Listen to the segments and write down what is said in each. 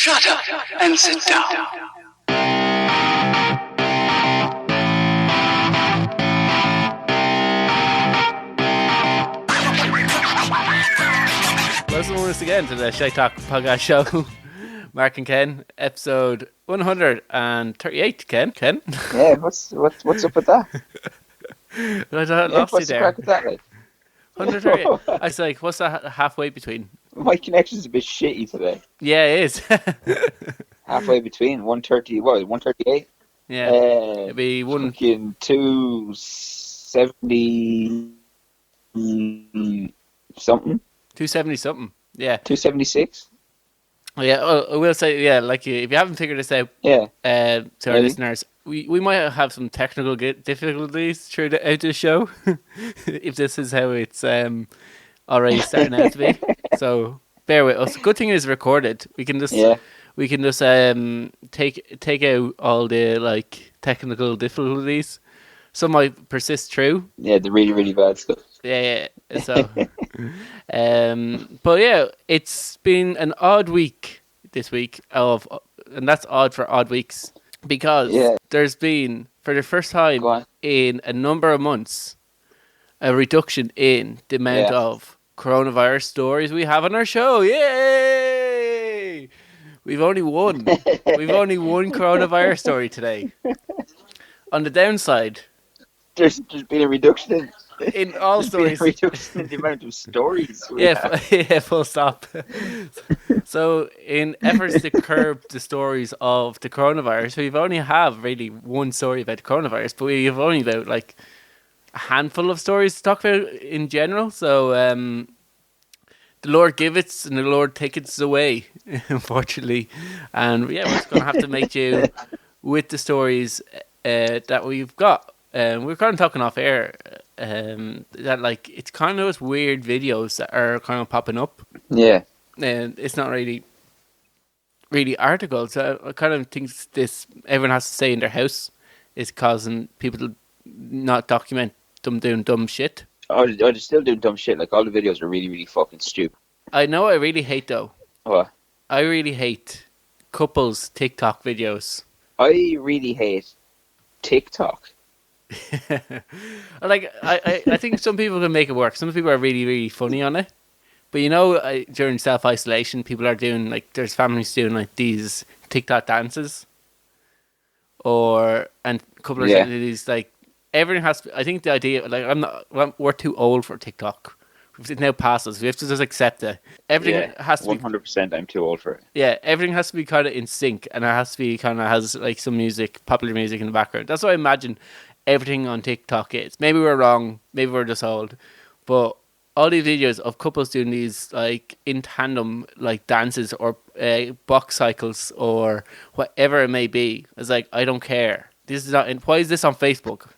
Shut up and sit down. Welcome once again to the Shite Talk podcast show. Mark and Ken, episode 138. Ken? Yeah, what's up with that? I lost what's you the there. crack with that, like? 138. I was like, what's that halfway between? My connection's a bit shitty today. Yeah, it is. Halfway between 130, what, 138? Yeah, it'd be one. Fucking 270 something. 270 something. Yeah. 276. Yeah, I will say, yeah, like if you haven't figured this out, Yeah. to our Maybe. listeners, we might have some technical difficulties throughout the show. If this is how it's already starting out to be, so bear with us. Good thing it is recorded. We can just take out all the like technical difficulties. Some might persist through. Yeah, the really, really bad stuff. Yeah. So, but yeah, it's been an odd week this week and that's odd for odd weeks because there's been, for the first time in a number of months, a reduction in the amount of coronavirus stories we have on our show. Yay! We've only one coronavirus story today. On the downside, there's been a reduction in all stories. Been a reduction in the amount of stories. Yeah, full stop. So, in efforts to curb the stories of the coronavirus, we've only have really one story about the coronavirus, but we have only about like a handful of stories to talk about in general. So, the Lord giveth and the Lord taketh away, unfortunately. And yeah, we're just going to have to make do with the stories that we've got. We're kind of talking off air that like it's kind of those weird videos that are kind of popping up. Yeah. And it's not really articles. So I kind of think this everyone has to stay in their house is causing people to not document them doing dumb shit. Oh, they're still doing dumb shit. Like all the videos are really, really fucking stupid. I know. I really hate though. What? I really hate couples TikTok videos. I really hate TikTok. Like I think some people can make it work. Some people are really, really funny on it. But you know, during self-isolation, people are doing like there's families doing like these TikTok dances, and a couple of these like everything has to. I think the idea like we're too old for TikTok. It now passes. We have to just accept it. Everything has to be 100%. I'm too old for it. Yeah, everything has to be kind of in sync, and it has to be kind of has like some music, popular music in the background. That's what I imagine everything on TikTok is. Maybe we're wrong. Maybe we're just old, but all these videos of couples doing these like in tandem like dances or box cycles or whatever it may be. It's like I don't care. This is not. Why is this on Facebook?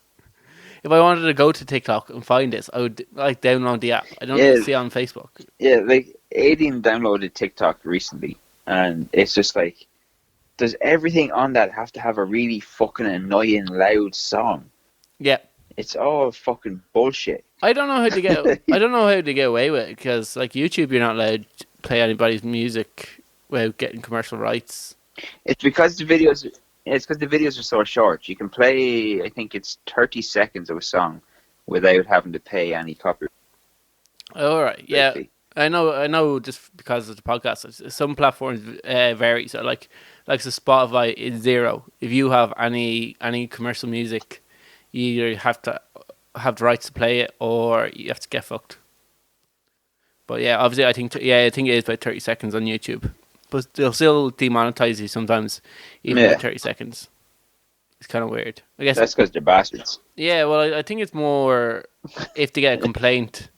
If I wanted to go to TikTok and find this, I would like download the app. I don't see it on Facebook. Yeah, like Aiden downloaded TikTok recently, and it's just like, does everything on that have to have a really fucking annoying loud song? Yeah, it's all fucking bullshit. I don't know how to get. I don't know how to get away with it because, like YouTube, you're not allowed to play anybody's music without getting commercial rights. It's because the videos. It's because the videos are so short. You can play, I think it's 30 seconds of a song without having to pay any copyright. All right, yeah, I know. Just because of the podcast, some platforms vary. So, like the Spotify is 0. If you have any commercial music, you either have to have the rights to play it or you have to get fucked. But yeah, obviously, I think it is about 30 seconds on YouTube. But they'll still demonetize you sometimes, even at 30 seconds. It's kind of weird. I guess that's because they're bastards. Yeah, well, I think it's more if they get a complaint,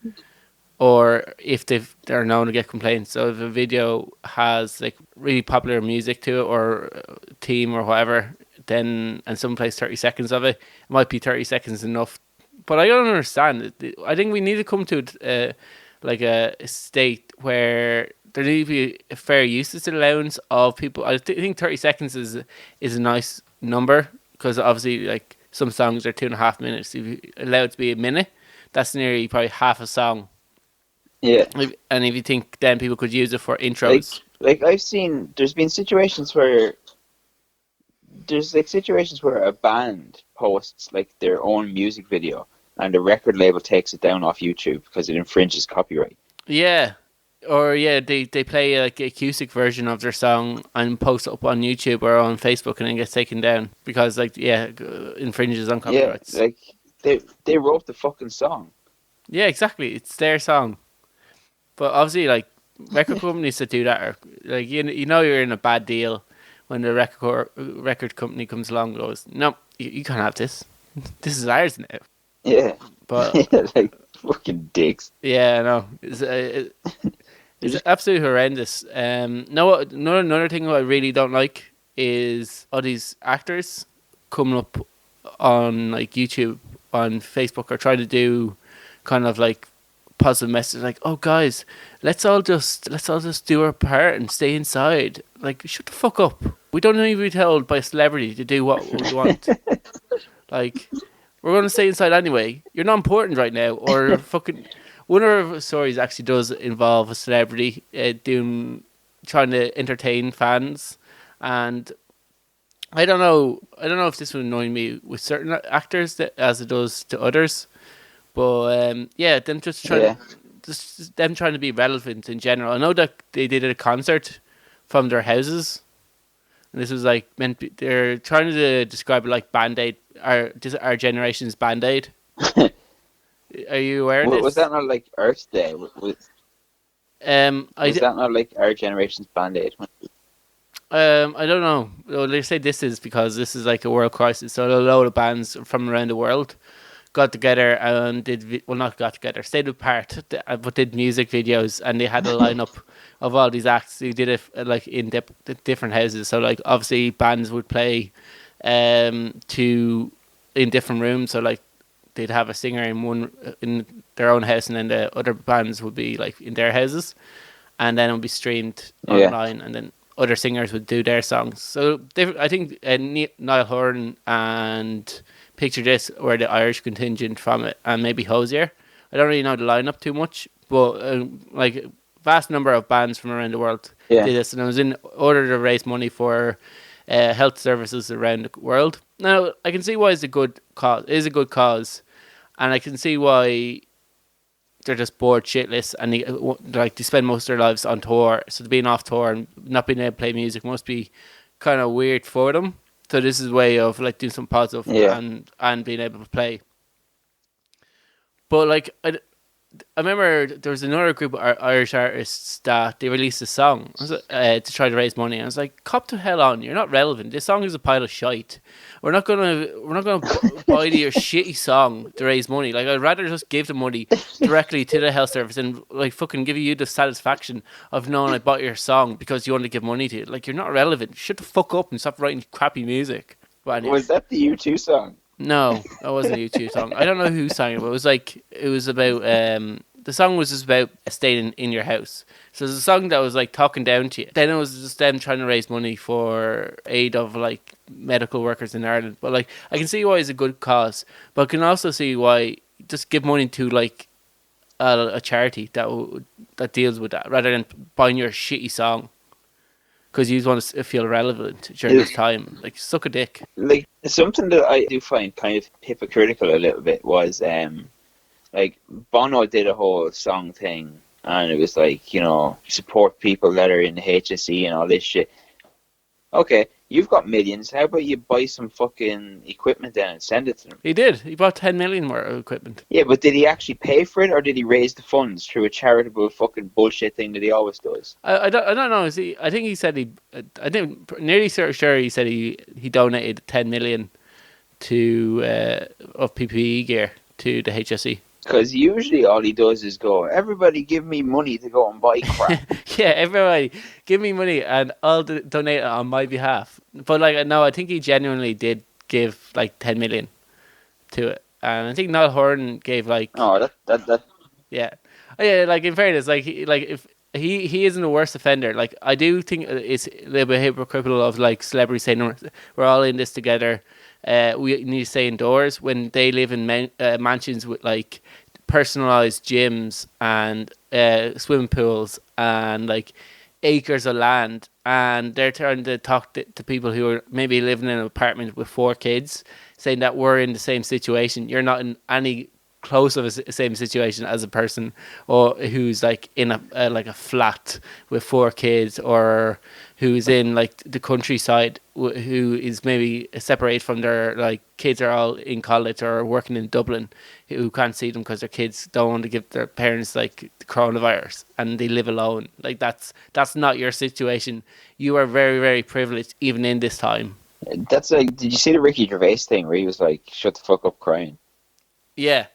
or if they're known to get complaints. So if a video has like really popular music to it, or theme or whatever, and someone plays 30 seconds of it, it might be 30 seconds enough. But I don't understand. I think we need to come to like a state where there needs to be a fair usage allowance of people. I think 30 seconds is a nice number because obviously like some songs are 2.5 minutes. If you allow it to be a minute, that's nearly probably half a song. Yeah. And if you think then people could use it for intros. Like there's been situations where a band posts like their own music video and the record label takes it down off YouTube because it infringes copyright. Yeah. Or they play like a acoustic version of their song and post it up on YouTube or on Facebook and then gets taken down because infringes on Yeah, copyrights. like they wrote the fucking song. Yeah, exactly. It's their song. But obviously, like record companies that do that are like you know you're in a bad deal when the record company comes along and goes, no, you can't have this. This is ours now. Yeah, But yeah, like fucking dicks. yeah, no, it's absolutely horrendous. No, another thing I really don't like is all these actors coming up on like YouTube, on Facebook, or trying to do kind of like positive message, like, "Oh guys, let's all just do our part and stay inside." Like, shut the fuck up. We don't need to be told by a celebrity to do what we want. Like, we're going to stay inside anyway. You're not important right now, or fucking. One of our stories actually does involve a celebrity trying to entertain fans, and I don't know if this would annoy me with certain actors as it does to others, but them just them trying to be relevant in general. I know that they did a concert from their houses, and this was like they're trying to describe it like Band-Aid, our generation's Band-Aid. Are you aware of this? Was that not like Earth Day? Was that not like our generation's Band-Aid? I don't know. Well, they say this is because this is like a world crisis. So a load of bands from around the world got together and stayed apart, but did music videos, and they had a lineup of all these acts. They did it like in different houses. So like obviously bands would play in different rooms. So like they'd have a singer in their own house, and then the other bands would be like in their houses, and then it would be streamed online, and then other singers would do their songs. So I think Niall Horan and Picture This were the Irish contingent from it, and maybe Hosier. I don't really know the lineup too much, but like a vast number of bands from around the world did this, and it was in order to raise money for health services around the world. Now I can see why it's a good cause. It is a good cause, and I can see why they're just bored shitless, and they spend most of their lives on tour. So being off tour and not being able to play music must be kind of weird for them. So this is a way of like doing some positive and being able to play. But like I remember there was another group of Irish artists that they released a song to try to raise money. I was like, "Cop to hell on! You're not relevant. This song is a pile of shite. We're not gonna buy your shitty song to raise money. Like I'd rather just give the money directly to the health service and like fucking give you the satisfaction of knowing I bought your song because you want to give money to it. Like you're not relevant. Shut the fuck up and stop writing crappy music." But anyway. Was that the U2 song? No, that wasn't a U2 song. I don't know who sang it, but it was about the song was just about staying in your house. So it was a song that was like talking down to you. Then it was just them trying to raise money for aid of like medical workers in Ireland. But like I can see why it's a good cause, but I can also see why just give money to like a charity that deals with that rather than buying your shitty song. Because you want to feel relevant during this time. Like, suck a dick. Like, something that I do find kind of hypocritical a little bit was, like, Bono did a whole song thing, and it was like, support people that are in the HSE and all this shit. Okay, you've got millions. How about you buy some fucking equipment then and send it to them? He did. He bought 10 million worth of equipment. Yeah, but did he actually pay for it, or did he raise the funds through a charitable fucking bullshit thing that he always does? I don't know. I think he said I think nearly sure he said he donated 10 million to of PPE gear to the HSE. Because usually all he does is go, everybody give me money to go and buy crap. Yeah, everybody give me money and I'll donate it on my behalf. But like, no, I think he genuinely did give like 10 million to it. And I think Niall Horan gave like... Oh, that... Yeah. Oh, yeah, like in fairness, if he isn't the worst offender. Like I do think it's a little bit hypocritical of like celebrities saying we're all in this together. We need to stay indoors when they live in mansions with like personalized gyms and swimming pools and like acres of land, and they're trying to talk to people who are maybe living in an apartment with 4 kids, saying that we're in the same situation. You're not in any close of a same situation as a person or who's like in a flat with 4 kids, or who's in like the countryside, who is maybe separated from their like kids are all in college or working in Dublin, who can't see them because their kids don't want to give their parents like the coronavirus and they live alone. Like that's not your situation. You are very, very privileged even in this time. That's like, did you see the Ricky Gervais thing where he was like, "Shut the fuck up, crying"? Yeah.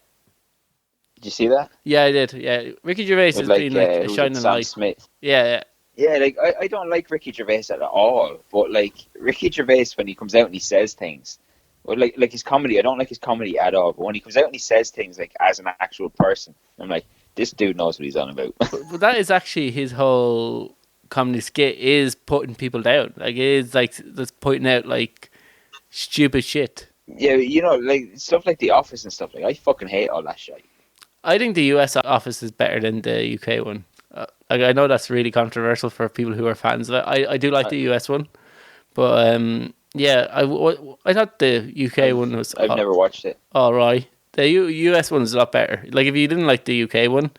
Did you see that? Yeah, I did. Yeah, Ricky Gervais has been like a shining light. Smith. Yeah. Yeah, like I don't like Ricky Gervais at all, but like Ricky Gervais when he comes out and he says things, well, like his comedy, I don't like his comedy at all. But when he comes out and he says things like as an actual person, I'm like, this dude knows what he's on about. But that is actually his whole comedy skit, is putting people down. Like it is like that's pointing out like stupid shit. Yeah, you know, like stuff like The Office and stuff. Like I fucking hate all that shit. I think the US Office is better than the UK one. Like I know that's really controversial for people who are fans of it. I do like the US one, but yeah, I thought the UK one was. I've never watched it. All right, the US one is a lot better. Like if you didn't like the UK one,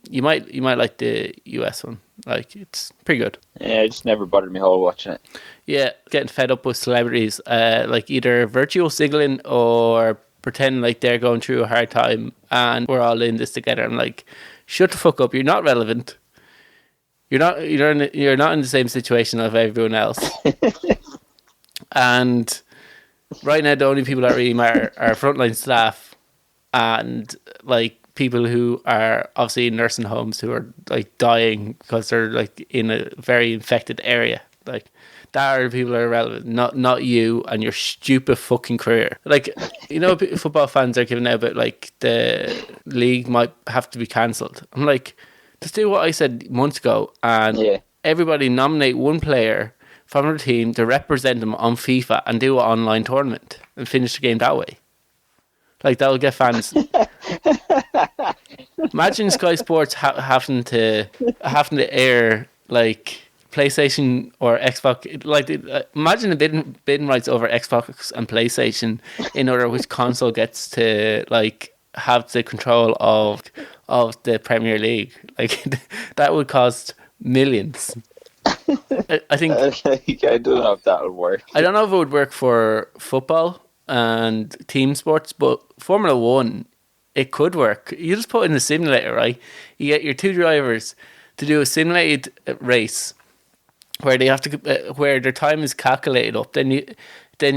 you might like the US one. Like it's pretty good. Yeah, it just never bothered me whole watching it. Yeah, getting fed up with celebrities, like either virtual signaling or pretend like they're going through a hard time and we're all in this together. I'm like, shut the fuck up. You're not relevant. You're not in the same situation of everyone else. And right now, the only people that really matter are frontline staff and like people who are obviously in nursing homes who are like dying because they're like in a very infected area. Like that are the people that are relevant, not you and your stupid fucking career. Like, you know, football fans are giving out about like the league might have to be cancelled. I'm like, just do what I said months ago and everybody nominate one player from their team to represent them on FIFA and do an online tournament and finish the game that way. Like that'll get fans. Imagine Sky Sports having to air like PlayStation or Xbox. Like imagine the bidding rights over Xbox and PlayStation in order which console gets to like have the control of the Premier League. Like that would cost millions. I think I don't know if that would work. I don't know if it would work for football and team sports, but Formula One, it could work. You just put in a simulator, right? You get your 2 drivers to do a simulated race where they have to where their time is calculated up. Then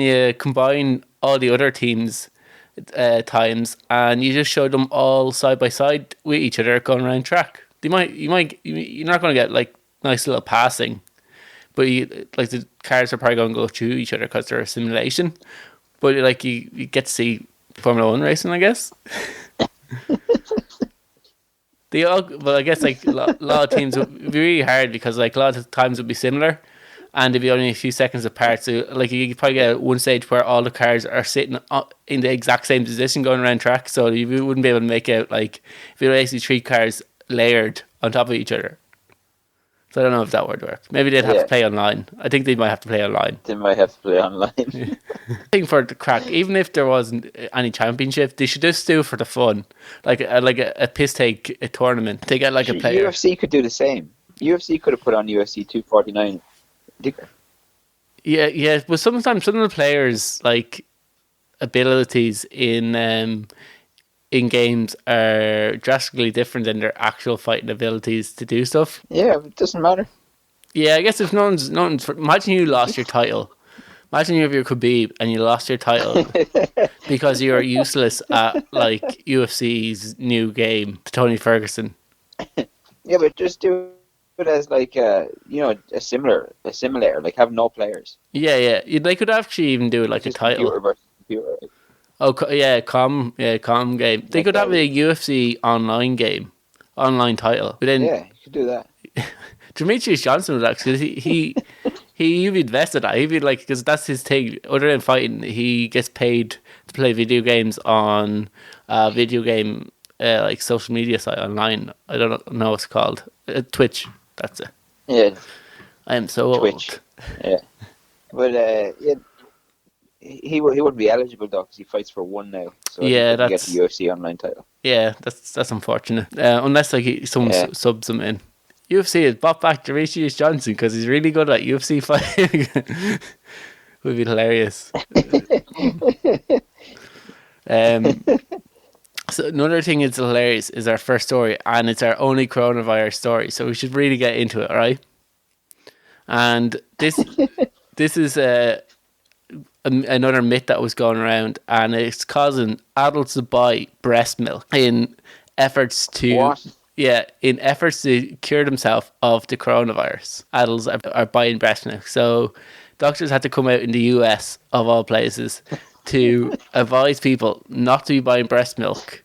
you combine all the other teams' times and you just show them all side by side with each other going around track. You're not going to get like nice little passing, but like the cars are probably going to go through each other because they're a simulation. But like you get to see Formula One racing, I guess. But I guess like a lot of teams would be really hard because like a lot of times would be similar, and it'd be only a few seconds apart. So like you could probably get one stage where all the cars are sitting in the exact same position going around track, so you wouldn't be able to make out like if you basically 3 cars layered on top of each other. So I don't know if that would work. Maybe they'd have to play online. I think they might have to play online. They might have to play online. I think for the crack, even if there wasn't any championship, they should just do it for the fun, like a piss take a tournament. They get like a player. UFC could do the same. UFC could have put on UFC 249. Yeah, but sometimes some of the players' like abilities in games are drastically different than their actual fighting abilities to do stuff. Yeah, it doesn't matter. Yeah, I guess if no one's imagine you lost your title. Imagine you're Khabib and you lost your title because you're useless at like UFC's new game, Tony Ferguson. Yeah, but just do it as like a simulator, like have no players. Yeah. They could actually even do it like just a title. Computer versus computer. Oh yeah, com game. They could have a UFC online game, online title. But then you could do that. Demetrius Johnson would actually he'd be invested in that. He'd be like, because that's his thing. Other than fighting, he gets paid to play video games on video game like social media site online. I don't know what it's called. Twitch. That's it. Yeah, I am so Twitch. old. Yeah, but yeah, he wouldn't be eligible though because he fights for one now, so he Yeah, couldn't get the that's UFC online title. that's unfortunate. Unless like someone Yeah. subs him in. UFC has brought back Demetrius Johnson because he's really good at UFC fighting. Would be hilarious. Um, so another thing that's hilarious is our first story, and it's our only coronavirus story. So we should really get into it, all right? And this is another myth that was going around, and it's causing adults to buy breast milk in efforts to What? in efforts to cure themselves of the coronavirus. Adults are buying breast milk, so doctors had to come out in the US of all places to advise people not to be buying breast milk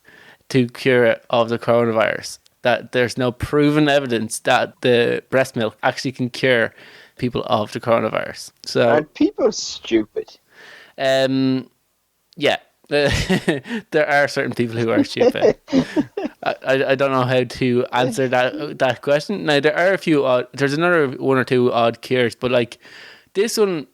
to cure it of the coronavirus. That there's no proven evidence that the breast milk actually can cure people of the coronavirus. So Aren't people stupid? Yeah, there are certain people who are stupid. I don't know how to answer that question. Now there are a few odd. There's another one or two odd cures, but like this one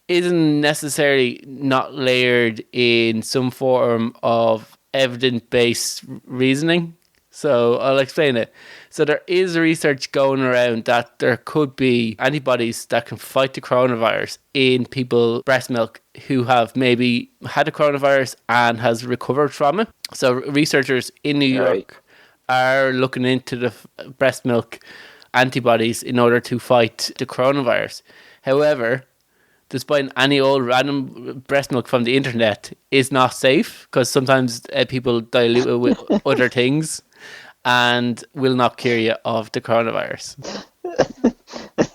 isn't necessarily not layered in some form of evidence-based reasoning. So I'll explain it. So there is research going around that there could be antibodies that can fight the coronavirus in people breast milk who have maybe had the coronavirus and has recovered from it. So researchers in New York are looking into the breast milk antibodies in order to fight the coronavirus. However, just buying any old random breast milk from the internet is not safe because sometimes people dilute it with other things and will not cure you of the coronavirus.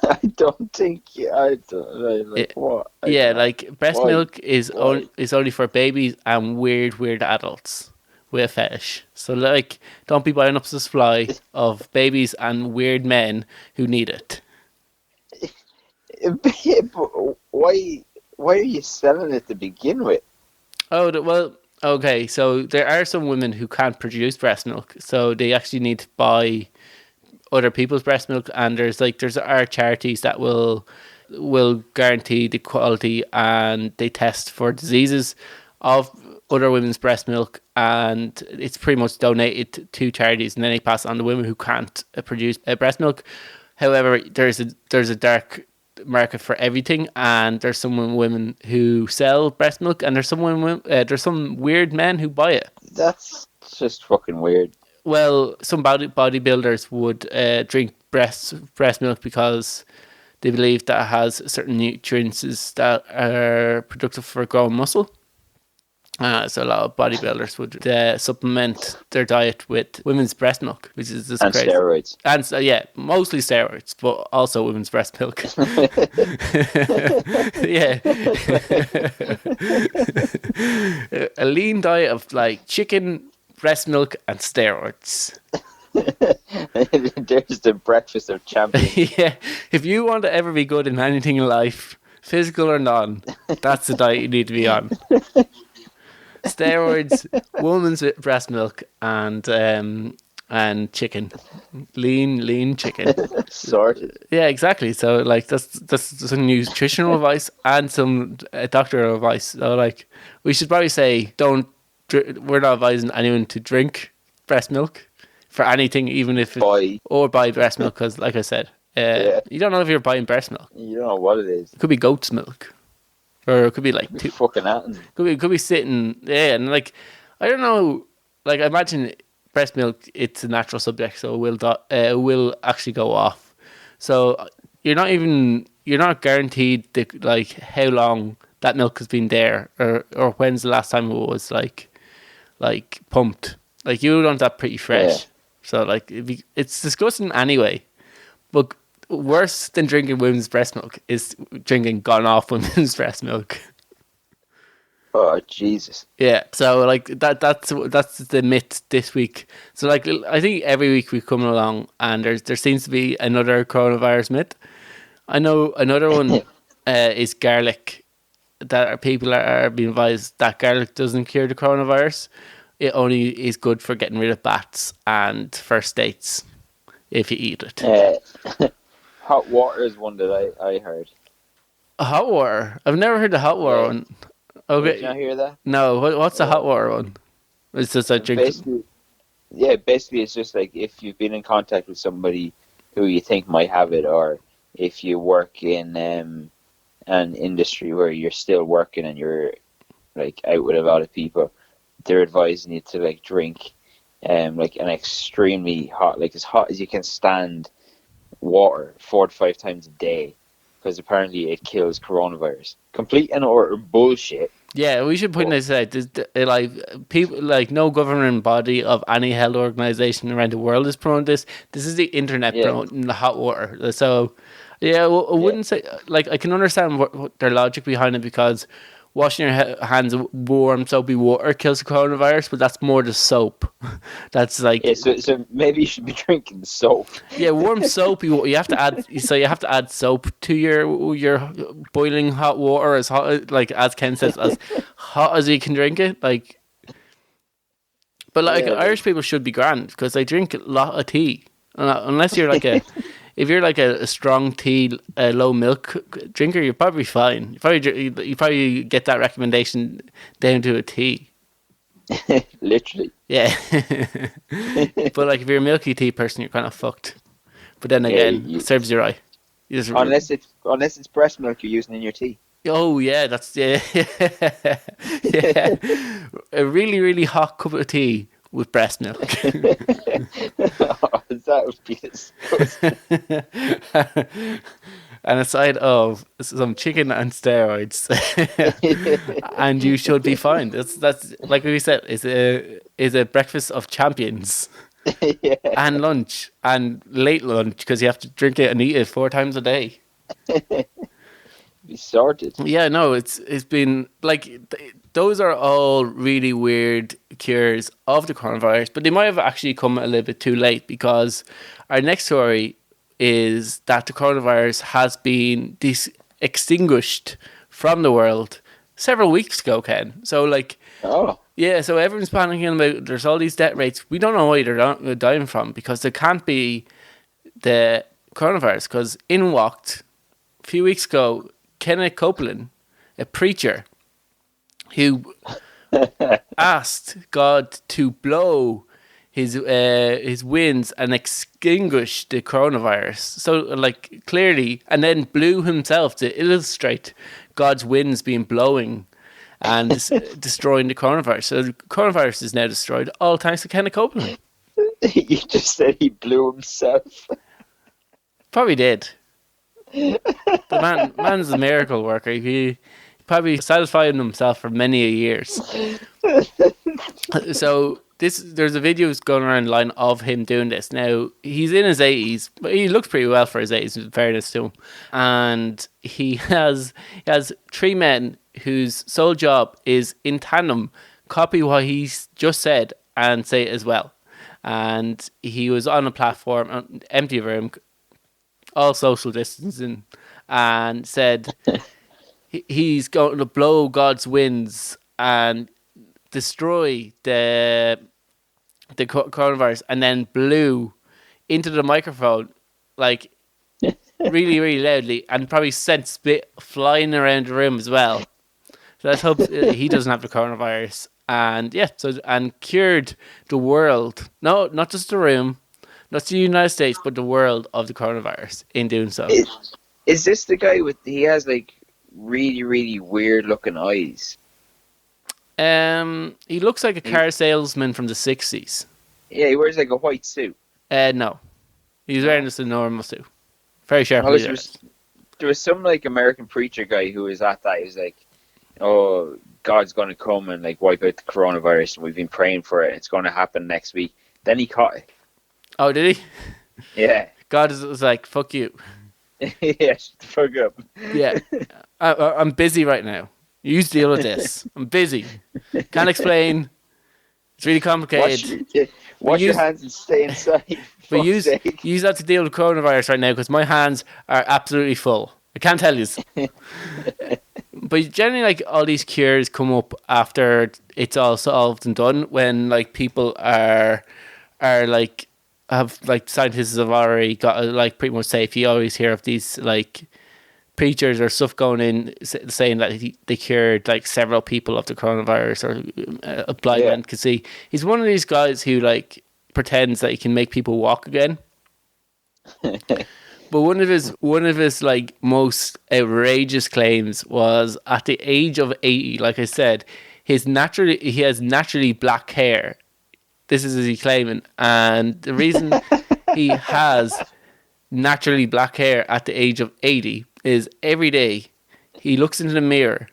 I don't think. I don't like what. Like breast Why? milk is only for babies and weird adults with a fetish. So like, don't be buying up the supply of babies and weird men who need it. Why? Why are you selling it to begin with? Oh well, okay. So there are some women who can't produce breast milk, so they actually need to buy other people's breast milk. And there's charities that will guarantee the quality, and they test for diseases of other women's breast milk, and it's pretty much donated to charities, and then they pass on to women who can't produce breast milk. However, there's a dark market for everything, and there's some women who sell breast milk, and there's some weird men who buy it. That's just fucking weird. Well, some bodybuilders would drink breast milk because they believe that it has certain nutrients that are productive for growing muscle. So a lot of bodybuilders would supplement their diet with women's breast milk, which is just crazy. Steroids. And mostly steroids, but also women's breast milk. Yeah. A lean diet of like chicken, breast milk, and steroids. There's the breakfast of champions. Yeah. If you want to ever be good in anything in life, physical or non, that's the diet you need to be on. Steroids, woman's breast milk, and chicken, lean chicken. Sorted. Yeah, exactly. So like that's some nutritional advice and some doctor advice. So like we should probably say we're not advising anyone to drink breast milk for anything, even if buy breast milk, because like I said, you don't know if you're buying breast milk. You don't know what it is. It could be goat's milk. Or it could be like fucking at could be sitting, and like I don't know, like I imagine breast milk, it's a natural subject, so it will actually go off. So you're not guaranteed like how long that milk has been there, or when's the last time it was like pumped. Like you want that pretty fresh. Yeah. So like it's disgusting anyway, but worse than drinking women's breast milk is drinking gone off women's breast milk. Oh Jesus! Yeah, so like that's the myth this week. So like I think every week we come along and there seems to be another coronavirus myth. I know another one is garlic. That people are being advised that garlic doesn't cure the coronavirus. It only is good for getting rid of bats and first dates if you eat it. Hot water is one that I heard. A hot water. I've never heard the hot water Yeah. one. Did you Okay. not hear that? No. What's the hot Oh. water one? It's just I drink. Basically it's just like if you've been in contact with somebody who you think might have it, or if you work in an industry where you're still working and you're like out with a lot of people, they're advising you to like drink like an extremely hot, like as hot as you can stand water 4 to 5 times a day, because apparently it kills coronavirus. Complete and utter bullshit. Yeah, we should point But this out. Like people, like no government body of any health organization around the world is promoting this. This is the internet yeah, promoting the hot water. So, yeah, I yeah, wouldn't say like I can understand what their logic behind it, because washing your hands with warm soapy water kills the coronavirus, but that's more the soap. That's like yeah. So maybe you should be drinking soap. yeah, warm soap. You have to add. So you have to add soap to your boiling hot water, as hot, like as Ken says, as hot as you can drink it. Like, but like Yeah, Irish people should be grand because they drink a lot of tea. Unless you're like a, if you're like a strong tea, low milk drinker, you're probably fine. You probably get that recommendation down to a tea. literally. Yeah, but like if you're a milky tea person, you're kind of fucked. But then again, it serves you right. You just, Unless it's breast milk you're using in your tea. oh yeah, that's yeah, yeah. A really really hot cup of tea with breast milk. Oh, that would be disgusting. And a side of some chicken and steroids, and you should be fine. That's like we said, is a breakfast of champions. Yeah. And lunch and late lunch, because you have to drink it and eat it 4 times a day. Be sorted. Yeah, no, it's been like those are all really weird cures of the coronavirus, but they might have actually come a little bit too late, because our next story is that the coronavirus has been extinguished from the world several weeks ago, Ken. So like, Oh. yeah, so everyone's panicking about there's all these death rates. We don't know why they're dying from, because there can't be the coronavirus, because in walked a few weeks ago Kenneth Copeland, a preacher who asked God to blow his winds and extinguish the coronavirus. So like clearly, and then blew himself to illustrate God's winds being blowing and destroying the coronavirus. So the coronavirus is now destroyed, all thanks to Kenneth Copeland. You just said he blew himself. Probably did. The man's a miracle worker. He probably satisfied himself for many years. So there's a video going around online of him doing this. Now he's in his 80s, but he looks pretty well for his 80s, in fairness to him. And he has 3 men whose sole job is in tandem copy what he's just said and say it as well. And he was on a platform, an empty room, all social distancing, and said he's going to blow God's winds and destroy the coronavirus, and then blew into the microphone like really really loudly, and probably sent spit flying around the room as well. So let's hope he doesn't have the coronavirus. And yeah, and cured the world. No, not just the room, not the United States, but the world of the coronavirus in doing so. Is this the guy he has like really, really weird looking eyes? He looks like a car salesman from the 60s. Yeah, he wears like a white suit. No. He's wearing just a normal suit. Very sharp. There was some like American preacher guy who was at that. He was like, "Oh, God's going to come and like wipe out the coronavirus, and we've been praying for it. It's going to happen next week." Then he caught it. Oh, did he? Yeah. God was like, "Fuck you." Yeah, shut the fuck up. Yeah. I'm busy right now. You deal with this. I'm busy. Can't explain. It's really complicated. Wash your hands and stay inside. But use that to deal with coronavirus right now, because my hands are absolutely full. I can't tell you. But generally, like, all these cures come up after it's all solved and done, when like people are like have like scientists have already got like pretty much safe. You always hear of these like preachers or stuff going in saying that they cured like several people of the coronavirus, or a blind man could see. He's one of these guys who like pretends that he can make people walk again. But one of his like most outrageous claims was at the age of 80, like I said, he has naturally black hair. This is he claiming, and the reason he has naturally black hair at the age of 80 is every day he looks into the mirror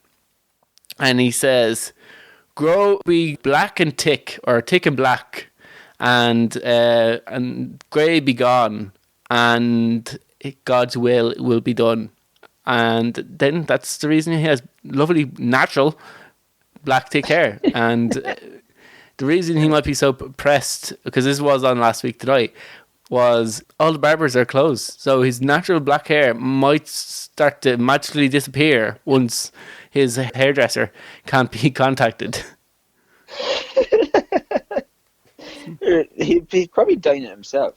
and he says, "Grow, be black and thick, or thick and black, and grey be gone, and God's will be done." And then that's the reason he has lovely natural black thick hair. And the reason he might be so pressed, because this was on Last Week Tonight, was all the barbers are closed, so his natural black hair might start to magically disappear once his hairdresser can't be contacted. He's probably dying it himself.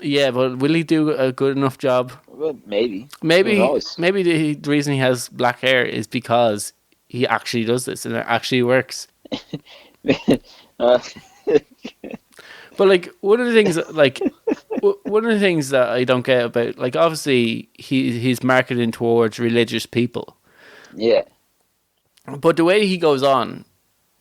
Yeah, but will he do a good enough job? Well, maybe. Maybe the reason he has black hair is because he actually does this and it actually works. But like one of the things that I don't get about, like, obviously he's marketing towards religious people. Yeah. But the way he goes on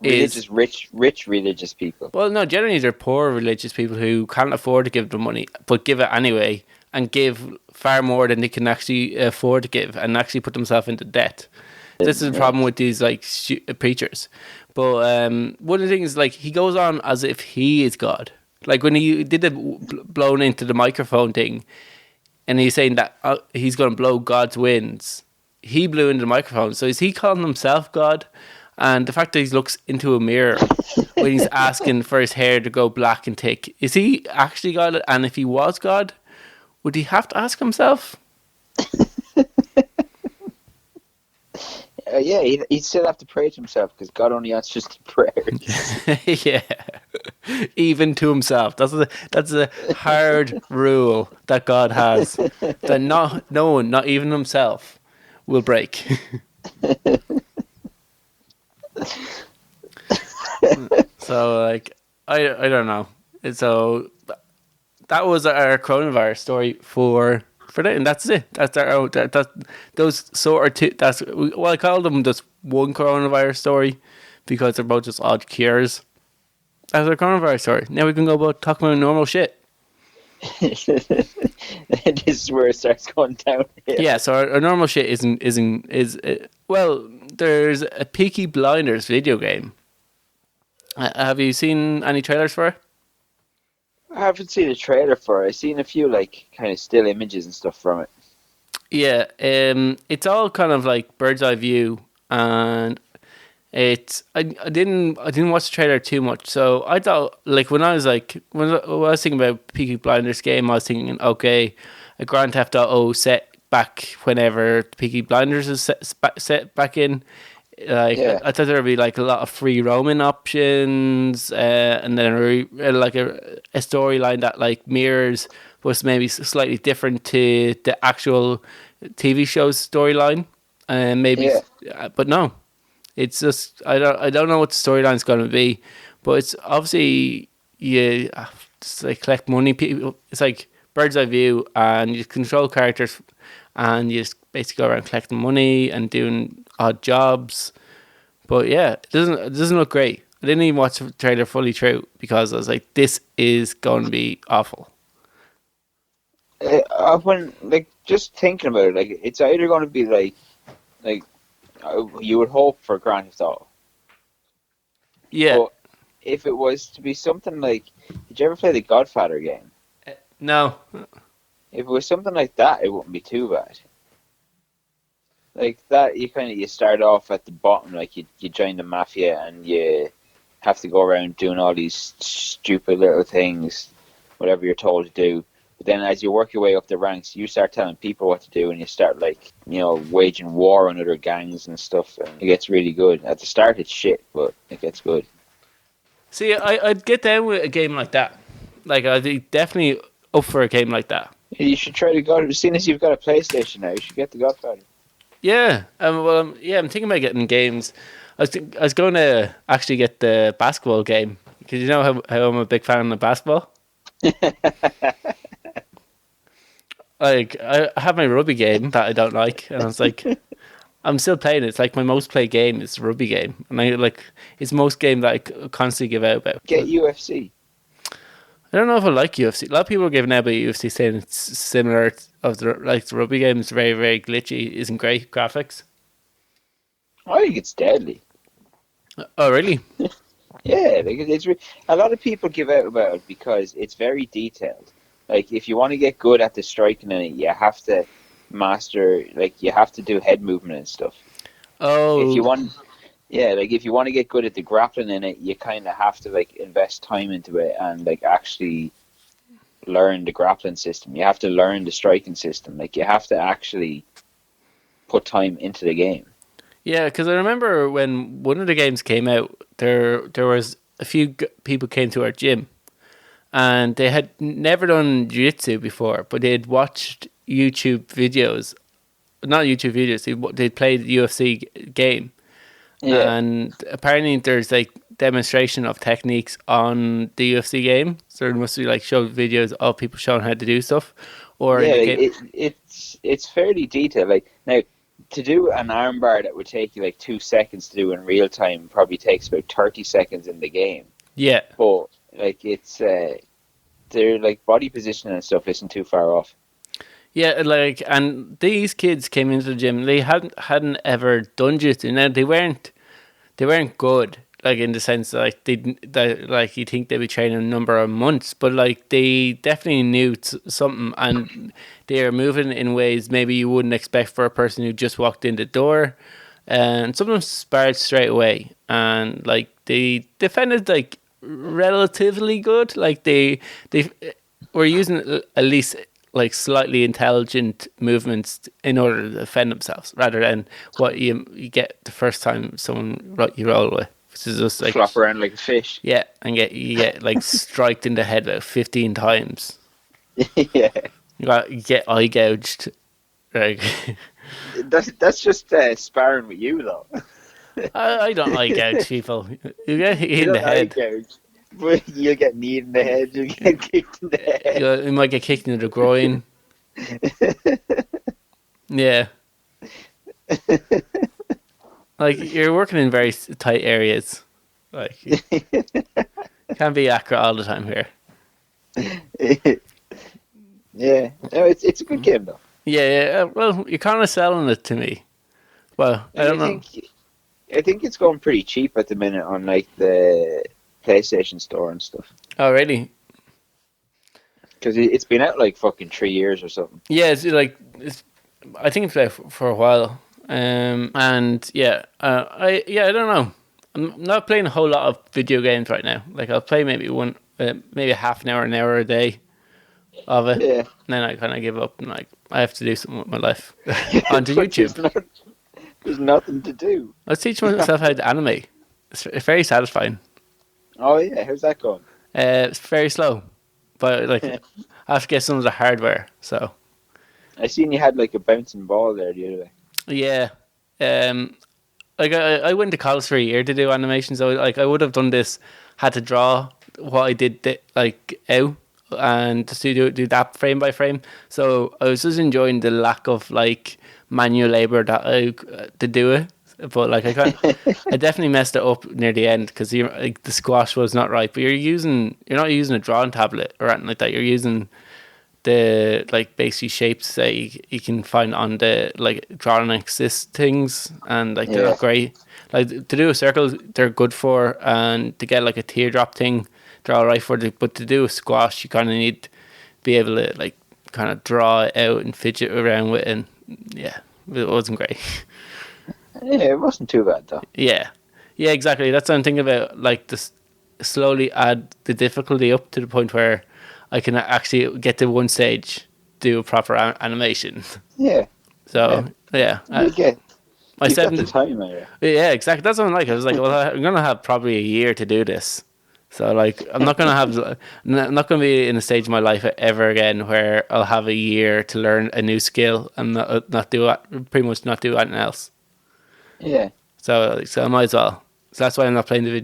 is rich religious people. Well, no, generally they're poor religious people who can't afford to give them money, but give it anyway, and give far more than they can actually afford to give, and actually put themselves into debt. This is the problem with these like preachers. But one of the things, like, he goes on as if he is God. Like when he did the blown into the microphone thing, and he's saying that he's going to blow God's winds. He blew into the microphone. So is he calling himself God? And the fact that he looks into a mirror when he's asking for his hair to go black and thick, is he actually God? And if he was God, would he have to ask himself? Yeah, he'd still have to pray to himself, because God only answers to prayers. Yeah, even to himself. That's a hard rule that God has, that no one, not even himself, will break. So like I don't know. So that was our coronavirus story for that, and that's it. That's our those sort of two. That's, well, I call them just one coronavirus story because they're both just odd cures. That's our coronavirus story. Now we can go about talking about normal shit. This is where it starts going down. Yeah. So our normal shit is well, there's a Peaky Blinders video game. Have you seen any trailers for it? I haven't seen a trailer for it. I've seen a few like kind of still images and stuff from it. Yeah, it's all kind of like bird's eye view, and it's I didn't watch the trailer too much, so I thought, like, when I was thinking about Peaky Blinders game, I was thinking, okay, a Grand Theft Auto set back whenever Peaky Blinders is set back in. Like, yeah. I thought there would be like a lot of free roaming options, and then like a storyline that like mirrors was maybe slightly different to the actual TV show's storyline, and but no, it's just I don't know what the storyline's going to be, but it's obviously just like collect money. People, it's like bird's eye view, and you control characters, and you just basically go around collecting money and doing odd jobs. But yeah, it doesn't look great. I didn't even watch the trailer fully through because I was like, this is going to be awful. When like just thinking about it, like, it's either going to be like you would hope for Grand Theft Auto. Yeah. But if it was to be something like, did you ever play the Godfather game? No. If it was something like that, it wouldn't be too bad. Like that, you start off at the bottom, like you join the mafia and you have to go around doing all these stupid little things, whatever you're told to do. But then as you work your way up the ranks, you start telling people what to do, and you start like, waging war on other gangs and stuff, and it gets really good. At the start it's shit, but it gets good. See, I'd get down with a game like that. Like I'd be definitely up for a game like that. You should try to go. As soon as you've got a PlayStation now, you should get the Godfather. Yeah. Well, I'm thinking about getting games. I was going to actually get the basketball game because you know how I'm a big fan of basketball. Like I have my rugby game that I don't like, and I was like, I'm still playing it. It's like my most played game is rugby game, and I like it's most game that I constantly give out about. Get UFC. I don't know if I like UFC. A lot of people are giving out about UFC saying it's similar of the like the rugby game is very very glitchy, isn't great graphics. I think it's deadly. Oh really? Yeah, like a lot of people give out about it because it's very detailed. Like if you want to get good at the striking in it, you have to master. Like you have to do head movement and stuff. Oh, If you want, yeah, like if you want to get good at the grappling in it, you kind of have to like invest time into it and like actually learn the grappling system. You have to learn the striking system. Like you have to actually put time into the game. yeah, because I remember when one of the games came out, there was a few people came to our gym, and they had never done jiu-jitsu before, but they had watched YouTube videos, not YouTube videos. They'd played the UFC game, Yeah, and apparently there's like demonstration of techniques on the UFC game. So there must be like show videos of people showing how to do stuff, or in yeah, the like, game. it's fairly detailed. Like now, to do an armbar that would take you like 2 seconds to do in real time probably takes about 30 seconds in the game. Yeah, But like it's their like body positioning and stuff isn't too far off. yeah, like, and these kids came into the gym. They hadn't ever done jiu-jitsu. Now they weren't good, like in the sense that, like like you think they'd be training a number of months, but like they definitely knew something, and they are moving in ways maybe you wouldn't expect for a person who just walked in the door. And some of them sparred straight away, and like they defended like relatively good. Like they were using at least like slightly intelligent movements in order to defend themselves, rather than what you get the first time you roll with, which is just like Flop around like a fish. yeah, and you get like striked in the head about 15 times. Yeah, You get eye gouged. Like that's just sparring with you though. I don't eye gouge people. You get hit You in the don't eye head. gouge, but you'll get kneed in the head. You'll get kicked in the head. You might get kicked into the groin. Yeah. Like you're working in very tight areas. Like you can't be accurate all the time here. Yeah, no, it's a good game though. Yeah. Well, you're kind of selling it to me. Well, I don't know. I think it's going pretty cheap at the minute on like the PlayStation Store and stuff. Oh, really? Because it's been out like fucking 3 years or something. Yeah, I think it's out for a while. And yeah, I don't know. I'm not playing a whole lot of video games right now. Like I'll play maybe maybe half an hour a day of it. Yeah. And then I kind of give up and like I have to do something with my life onto But YouTube. there's nothing to do. I was teaching myself how to animate. It's very satisfying. Oh yeah, how's that going? It's very slow, but like I have to get some of the hardware. So I seen you had like a bouncing ball there the other day. yeah, like I went to college for a year to do animation. So like I would have done this, had to draw what I did like out and just do that frame by frame. So I was just enjoying the lack of like manual labor to do it. But like I definitely messed it up near the end because like the squash was not right. But you're not using a drawing tablet or anything like that. You're using the like basic shapes that you can find on the like drawing assist things, and like they're not great. Like to do a circle, they're good for, and to get like a teardrop thing, they're all right for. But to do a squash, you kind of need to be able to like kind of draw it out and fidget around with it, and yeah, it wasn't great. Yeah, it wasn't too bad though. Yeah, exactly. That's what I'm thinking about. Like, this slowly add the difficulty up to the point where I can actually get to one stage, do a proper animation. Yeah. So yeah, You've got the time, yeah. Yeah, exactly. That's what I'm like. I was like, well, I'm gonna have probably a year to do this, So like, I'm not gonna be in a stage of my life ever again where I'll have a year to learn a new skill and pretty much not do anything else. Yeah. So I might as well. So that's why I'm not playing the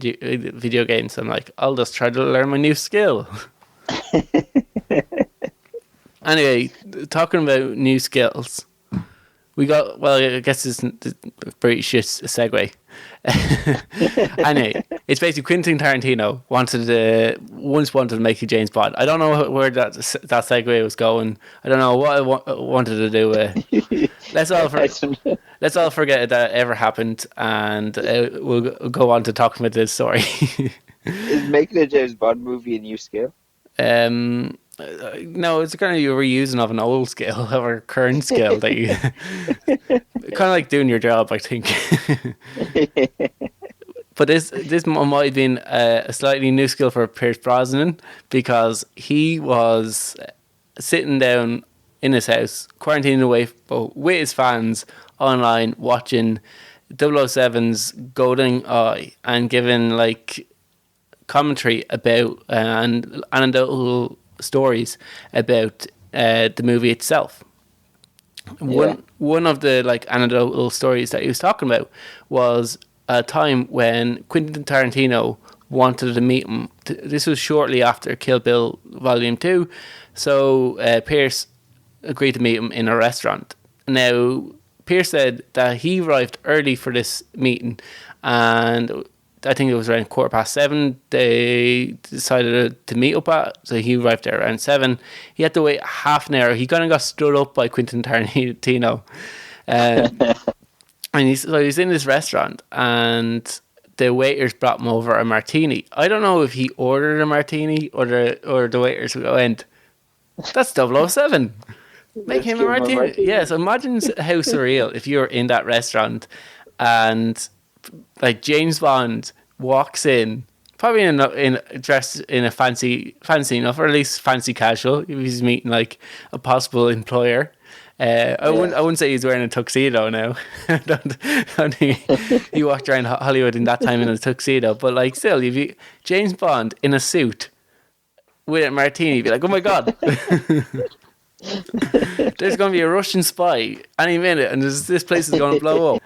video games. I'm like, I'll just try to learn my new skill. Anyway, talking about new skills, I guess it's a pretty shit segue. Anyway, it's basically Quentin Tarantino once wanted to make a James Bond. I don't know where that segue was going. I don't know what I wanted to do. Let's all forget that ever happened, and we'll go on to talking about this story. Is making a James Bond movie a new skill? No, it's kind of your reusing of an old skill or a current skill that you kind of like doing your job, I think. But this might have been a slightly new skill for Pierce Brosnan, because he was sitting down in his house, quarantining away with his fans online, watching 007's Golden Eye and giving like commentary about and anecdotal stories about the movie itself. One of the like anecdotal stories that he was talking about was a time when Quentin Tarantino wanted to meet him. This was shortly after Kill Bill Volume 2, so Pierce agreed to meet him in a restaurant. Now, Pierce said that he arrived early for this meeting, and I think it was around 7:15 they decided to meet up at, so he arrived there around 7. He had to wait half an hour. He kind of got stood up by Quentin Tarantino. And he's in this restaurant, and the waiters brought him over a martini. I don't know if he ordered a martini or the waiters went, "That's 007. Make him a martini." Yeah, so imagine how surreal if you're in that restaurant and like James Bond walks in, probably dressed in a fancy enough, or at least fancy casual. If he's meeting like a possible employer. I wouldn't say he's wearing a tuxedo now. don't he walked around Hollywood in that time in a tuxedo, but like still, if you James Bond in a suit with a martini, you'd be like, oh my god. There's going to be a Russian spy any minute, and this place is going to blow up.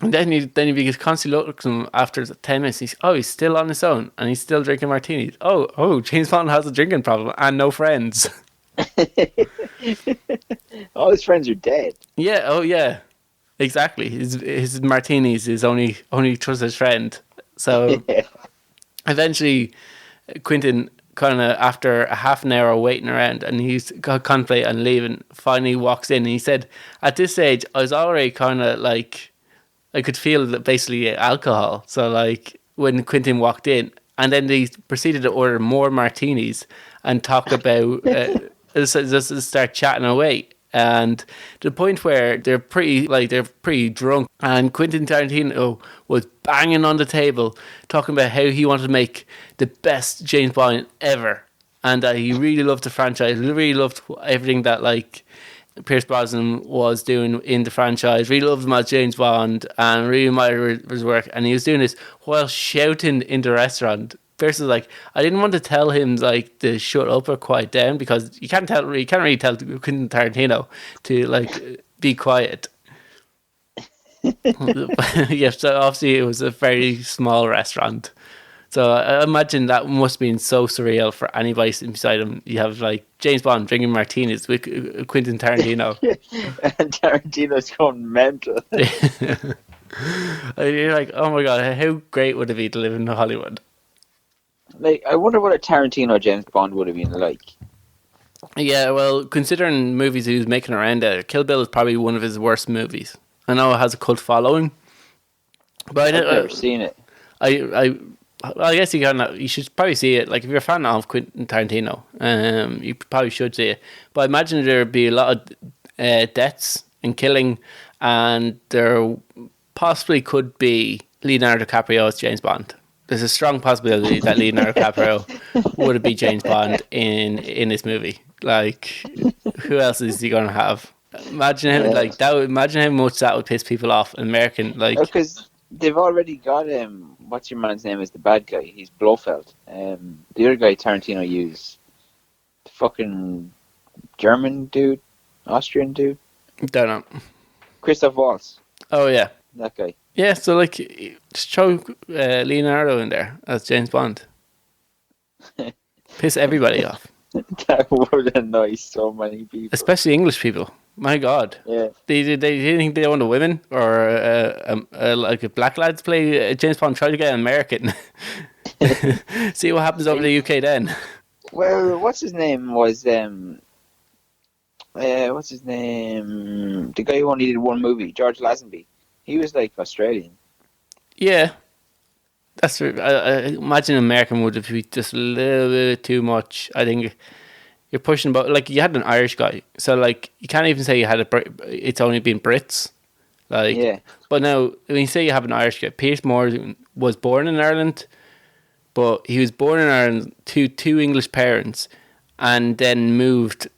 And then you be constantly looking at him after 10 minutes. He's still on his own, and he's still drinking martinis. Oh, James Bond has a drinking problem and no friends. All his friends are dead. Yeah. Oh, yeah. Exactly. His martinis is only trusted friend. So eventually, Quentin kind of after a half an hour waiting around, and he's contemplating and leaving, finally walks in, and he said, "At this stage, I was already kind of like." I could feel that basically alcohol. So like when Quentin walked in, and then they proceeded to order more martinis and talk about just start chatting away, and to the point where they're pretty drunk, and Quentin Tarantino was banging on the table talking about how he wanted to make the best James Bond ever, and that he really loved the franchise, really loved everything that like Pierce Brosnan was doing in the franchise, really loved him as James Bond and really admired his work, and he was doing this while shouting in the restaurant. Pierce was like, I didn't want to tell him like to shut up or quiet down, because you can't really tell Quentin Tarantino to like be quiet. Yeah, so obviously it was a very small restaurant. So I imagine that must have been so surreal for anybody sitting beside him. You have like James Bond drinking martinis with Quentin Tarantino. And Tarantino's going mental. You're like, oh my god, how great would it be to live in Hollywood? Like, I wonder what a Tarantino James Bond would have been like. Yeah, well, considering movies he was making around Kill Bill is probably one of his worst movies. I know it has a cult following, but I've never seen it. I guess you should probably see it. Like if you're a fan of Quentin Tarantino, you probably should see it. But I imagine there'd be a lot of deaths and killing, and there possibly could be Leonardo DiCaprio as James Bond. There's a strong possibility that Leonardo DiCaprio would be James Bond in this movie. Like, who else is he going to have? Imagine him like that. Imagine how much that would piss people off. American, like, because they've already got what's your man's name is the bad guy. He's Blofeld. The other guy Tarantino used, the fucking German dude, Austrian dude, Don't know. Christoph Waltz. Oh yeah. That guy. Yeah, so like, just throw Leonardo in there as James Bond. Piss everybody off. That would annoy so many people. Especially English people. My God. Yeah. They think they want the women or like a black lads play James Bond, try to get an American. See what happens over the UK then. Well, what's his name was what's his name? The guy who only did one movie, George Lazenby. He was like Australian. Yeah. That's I imagine American would be just a little bit too much. I think you're pushing about, like, you had an Irish guy, so like you can't even say you had it's only been Brits, like. Yeah. But now when you say you have an Irish guy, Pierce Morgan was born in Ireland, but he was born in Ireland to two English parents, and then moved.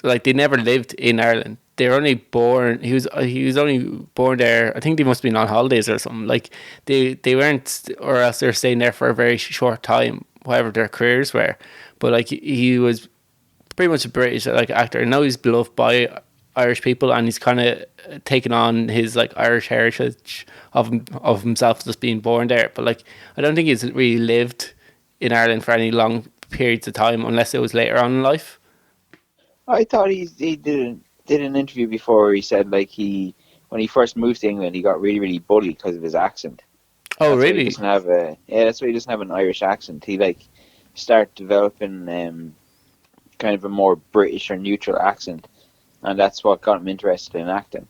Like, they never lived in Ireland. They're only born. He was only born there. I think they must have been on holidays or something. Like, they weren't, or else they're staying there for a very short time, whatever their careers were. But like, he was pretty much a British like actor. I know he's beloved by Irish people, and he's kind of taken on his like Irish heritage of himself just being born there. But like, I don't think he's really lived in Ireland for any long periods of time, unless it was later on in life. I thought he did an interview before where he said like when he first moved to England he got really, really bullied because of his accent. Oh, That's really? that's why he doesn't have an Irish accent. He like started developing kind of a more British or neutral accent, and that's what got him interested in acting.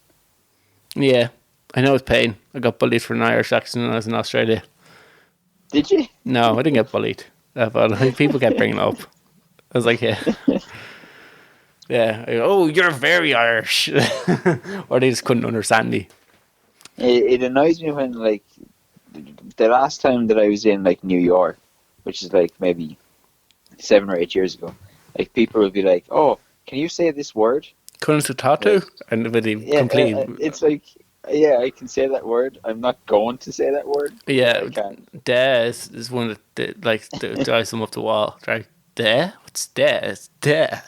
Yeah, I know it's pain. I got bullied for an Irish accent when I was in Australia. Did you? No, I didn't get bullied. But like, people kept bringing it up. I was like, yeah. Yeah. Oh, you're very Irish. Or they just couldn't understand me. It annoys me when like the last time that I was in like New York, which is like maybe 7 or 8 years ago, like people would be like, "Oh, can you say this word?" Kunstutato? And with the complete... it's like, yeah, I can say that word. I'm not going to say that word. Yeah, I can. "Deh" is one that like drives them up the wall. Like, "Deh? What's deh? It's deh."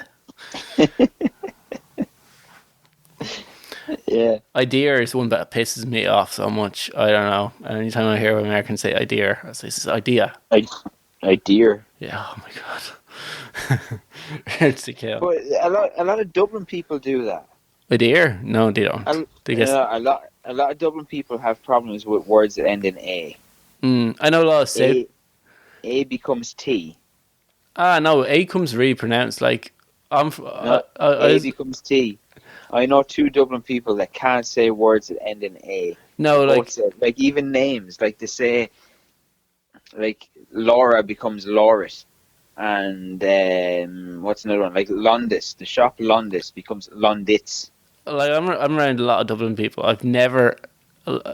Yeah. Idea is one that pisses me off so much. I don't know. Anytime I hear Americans say idea, I say it's idea. Idea. Yeah. Oh my god. It's the kill. But a lot of Dublin people do that. Idea? No, they don't. A lot of Dublin people have problems with words that end in a. I know a lot of South. A becomes T. No, A comes really pronounced. Like, A becomes T. I know 2 Dublin people that can't say words that end in A. No, like even names, like they say, like Laura becomes Lauris, and what's another one? Like Londis, the shop Londis becomes Londits. Like, I'm around a lot of Dublin people. I've never like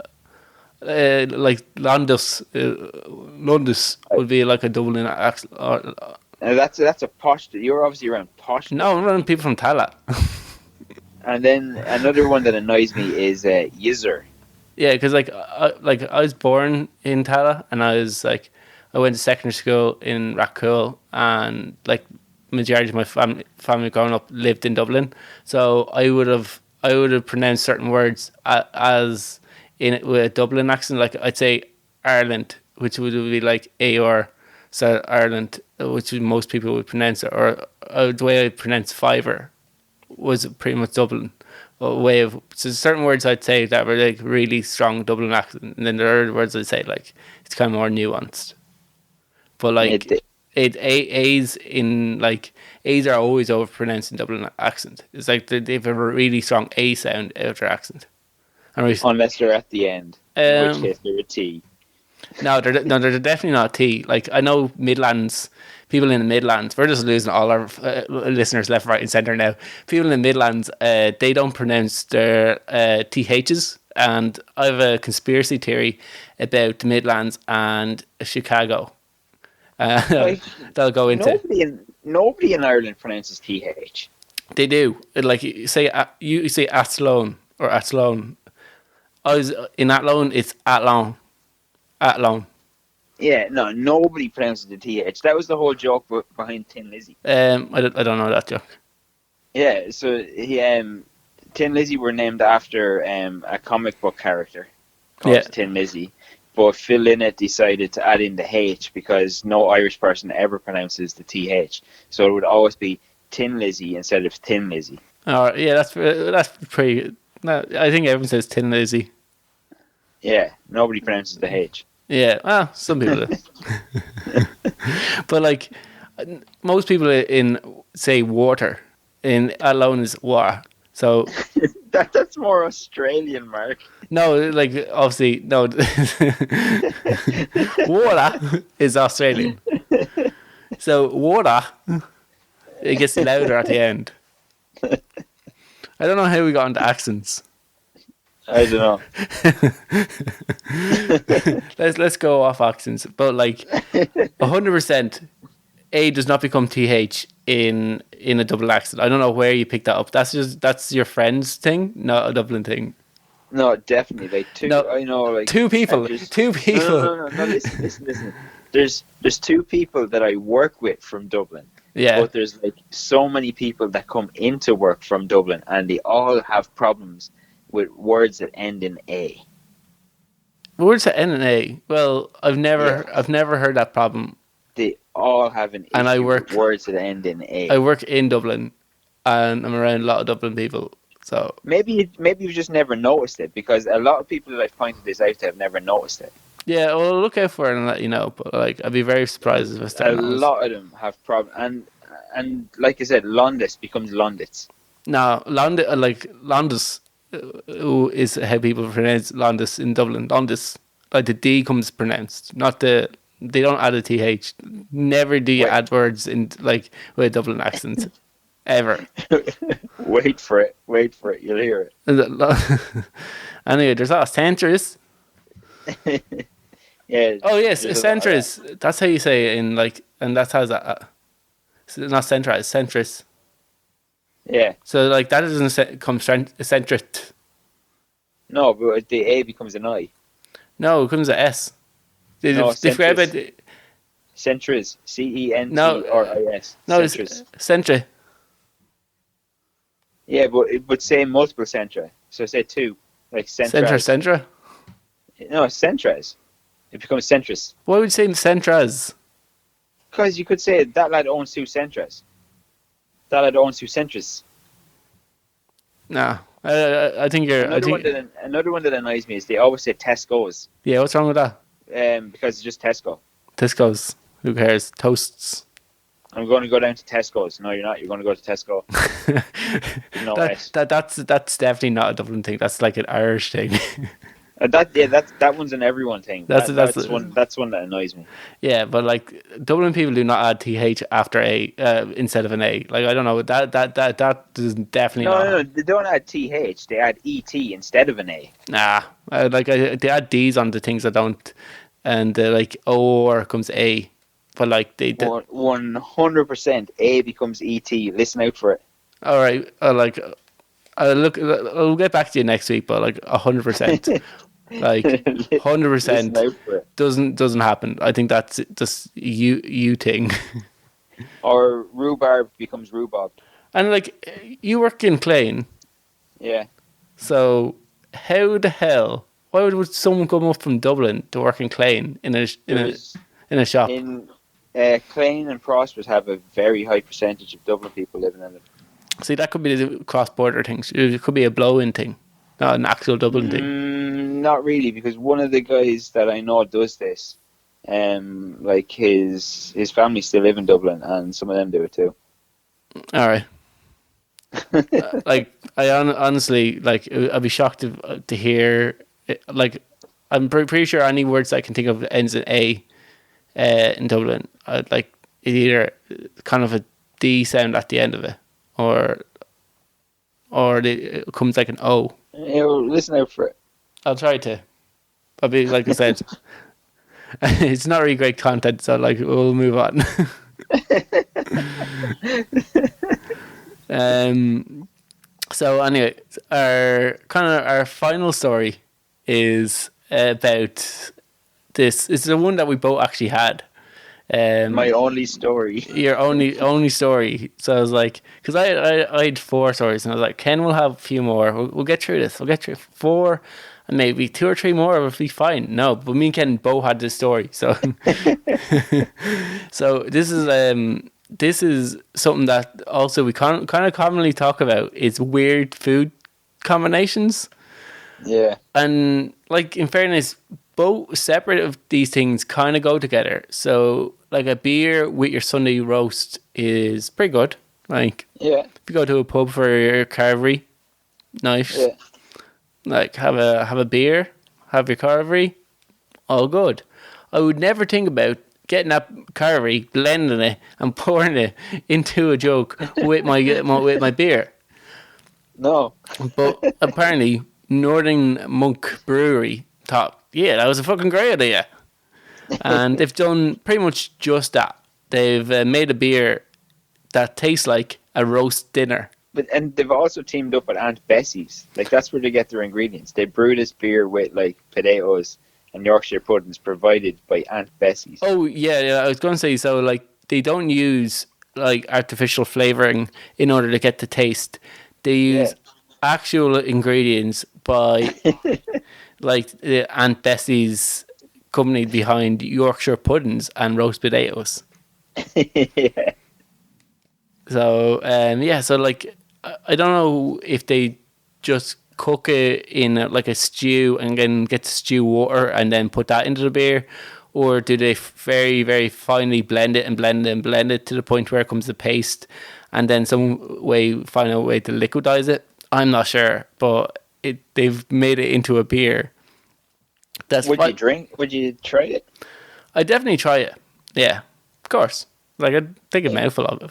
Londis. Londis would be like a Dublin accent. And that's a posh. You're obviously around posh. No, I'm around people from Tallaght. And then another one that annoys me is Yizzer. Yeah, because like I was born in Tallaght, and I went to secondary school in Rathcoole, and like majority of my family growing up lived in Dublin, so I would have pronounced certain words as in it with a Dublin accent. Like, I'd say Ireland, which would be like AR, so Ireland, which most people would pronounce it, or the way I pronounce fiver was pretty much Dublin way of. So certain words I'd say that were like really strong Dublin accent, and then there are other words I'd say like it's kind of more nuanced. But like A's in like A's are always overpronounced in Dublin accent. It's like they have a really strong A sound out of their accent. Unless they're at the end, in which case they're a T. No, they're definitely not a T. Like, I know Midlands. People in the Midlands, we're just losing all our listeners left, right, and centre now. People in the Midlands, they don't pronounce their THs, and I have a conspiracy theory about the Midlands and Chicago. They'll go into. Nobody in Ireland pronounces TH. They do. Like, you say Athlone or Athlone. I was in Athlone. It's Athlone. Athlone. Yeah, no, nobody pronounces the TH. That was the whole joke behind Tin Lizzy. I don't know that joke. Yeah, so Tin Lizzy were named after a comic book character called Yeah. Tin Lizzy, but Phil Lynott decided to add in the H because no Irish person ever pronounces the TH, so it would always be Tin Lizzy instead of Thin Lizzy. Yeah, that's pretty. No, I think everyone says Tin Lizzy. Yeah, nobody pronounces the H. Yeah, well, some people do. But like most people in say water in alone is water. So That's more Australian, Mark. no, like obviously no. Water is Australian. So water, it gets louder at the end. I don't know how we got into accents. I don't know. Let's go off accents. But like 100%, A does not become TH in a double accent. I don't know where you picked that up. That's your friend's thing, not a Dublin thing. No, definitely. Like two, No, I know. Like two people. there's Two people. no. Listen. There's two people that I work with from Dublin, Yeah. but there's like so many people that come into work from Dublin, and they all have problems with words that end in A. Words that end in A. Well, I've never heard that problem. They all have an And issue with words that end in A. I work in Dublin, and I'm around a lot of Dublin people. So maybe you've just never noticed it, because a lot of people that I've pointed this out to have never noticed it. yeah, well, look out for it and let you know. But like, I'd be very surprised if I started. A lot of them have problems, and like I said, Londis becomes Londits. No, Londis is how people pronounce Londis in Dublin. Londis, like the D comes pronounced, not the. They don't add a TH. Never do you add words in like with a Dublin accent, ever. Wait for it. You'll hear it. Anyway, there's a lot of centres. Yeah. Oh yes, centres. That's how you say it in like, and that's how that. Not centra, it's centris. Yeah. So like that doesn't come centrit. No, but the A becomes an I. No, it becomes an S. Centris. Centris. CENTRIS. No, it's centra. Yeah, but say multiple centra. So say two, like centra. No, centras. It becomes centris. Why would you say centras? Because you could say that lad owns two centras. That lad owns two centras. Nah, I think you're. Another one that annoys me is they always say Tesco's. Yeah, what's wrong with that? Because it's just Tesco. Tesco's. Who cares? Toasts. I'm going to go down to Tesco's. No, you're not. You're going to go to Tesco. No, that's definitely not a Dublin thing. That's like an Irish thing. That one's an everyone thing. That's one that annoys me. Yeah, but like Dublin people do not add th after a instead of an a. Like I don't know that does definitely no. They don't add th. They add et instead of an a. Nah, they add d's on the things that don't, and like or comes a, but like they 100% a becomes et. Listen out for it. All right, I'll get back to you next week, but like 100%. Like 100% doesn't happen. I think that's just you thing. Or rhubarb becomes rhubarb. And like you work in Clane. Yeah. So how the hell? Why would someone come up from Dublin to work in Clane in a shop? In Clane and Prosperous have a very high percentage of Dublin people living in it. See, that could be the cross-border thing. It could be a blow-in thing, not an actual Dublin thing. Not really, because one of the guys that I know does this. Like his family still live in Dublin, and some of them do it too. All right. Like I honestly like I'd be shocked to hear like I'm pretty sure any words I can think of ends in a in Dublin. Like either kind of a D sound at the end of it, or it comes like an O. Listen out for it. I'll try to. I'll be like I said. It's not really great content, so like we'll move on. So anyway, our final story is about this is the one that we both actually had. My only story. Your only story. So I was like, because I had 4 stories, and I was like, Ken will have a few more. We'll get through this. We'll get through 4, and maybe 2 or 3 more will be fine. No, but me and Ken both had this story. So, so this is something that also we kind of commonly talk about. Is weird food combinations. Yeah. And like, in fairness, both separate of these things kind of go together. So like a beer with your Sunday roast is pretty good. Like, Yeah. if you go to a pub for your carvery, nice. Yeah. Like, have a beer, have your carvery, all good. I would never think about getting that carvery, blending it, and pouring it into a jug with my beer. No. But apparently, Northern Monk Brewery thought, yeah, that was a fucking great idea. And they've done pretty much just that. They've made a beer that tastes like a roast dinner. And they've also teamed up with Aunt Bessie's. Like, that's where they get their ingredients. They brew this beer with, like, potatoes and Yorkshire puddings provided by Aunt Bessie's. Oh, yeah, I was going to say, so, like, they don't use, like, artificial flavouring in order to get the taste. They use actual ingredients by, like, Aunt Bessie's company behind Yorkshire puddings and roast potatoes. Yeah. So, so, like, I don't know if they just cook it in like a stew and then get the stew water and then put that into the beer, or do they very, very finely blend it and blend it and blend it to the point where it comes to paste and then find a way to liquidize it. I'm not sure, but they've made it into a beer. Would you try it? I'd definitely try it. Yeah, of course. Like, I'd take a mouthful of it.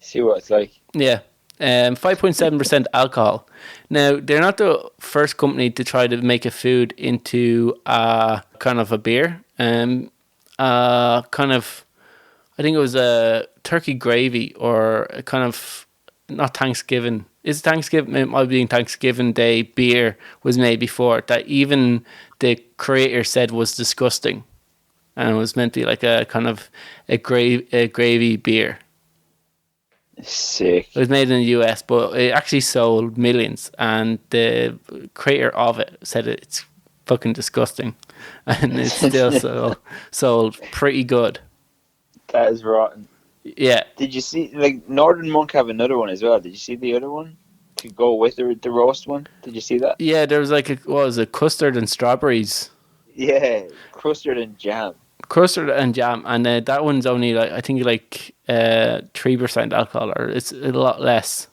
See what it's like. Yeah. 5.7% alcohol. Now, they're not the first company to try to make a food into kind of a beer. Kind of, I think it was a turkey gravy, or a kind of, not Thanksgiving. Is it Thanksgiving? It might be Thanksgiving Day beer was made before that even the creator said was disgusting. And it was meant to be like a kind of a gravy beer. Sick. It was made in the US, but it actually sold millions, and the creator of it said it's fucking disgusting, and it's still sold pretty good. That is rotten. Yeah. Did you see, like, Northern Monk have another one as well? Did you see the other one to go with the roast one? Did you see that? Yeah, there was like custard and strawberries. Yeah, custard and jam. Custard and jam, and that one's only like, I think, like 3% alcohol, or it's a lot less.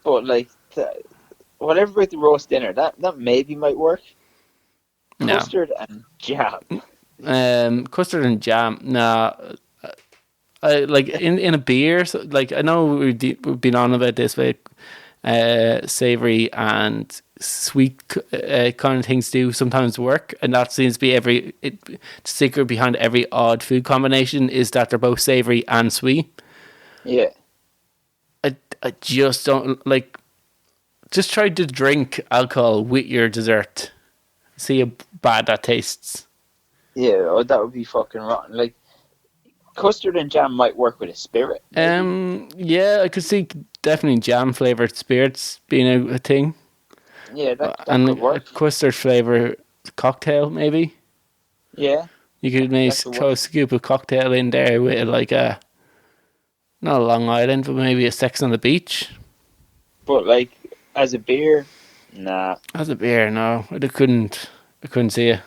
But like, whatever with the roast dinner, that maybe might work. No. Custard and jam. Custard and jam. Nah. Like in a beer. So, like, I know we've been on about this with savory and sweet kind of things do sometimes work, and that seems to be the secret behind every odd food combination is that they're both savory and sweet. Yeah. I just don't like. Just try to drink alcohol with your dessert. See how bad that tastes. Yeah, that would be fucking rotten. Like, custard and jam might work with a spirit. Maybe. Yeah, I could see definitely jam flavored spirits being a thing. Yeah, that and could work. A custard flavor cocktail, maybe. Yeah. You could maybe throw a scoop of cocktail in there with like not a Long Island, but maybe a Sex on the Beach. But like, as a beer, nah. As a beer, no. I couldn't see it.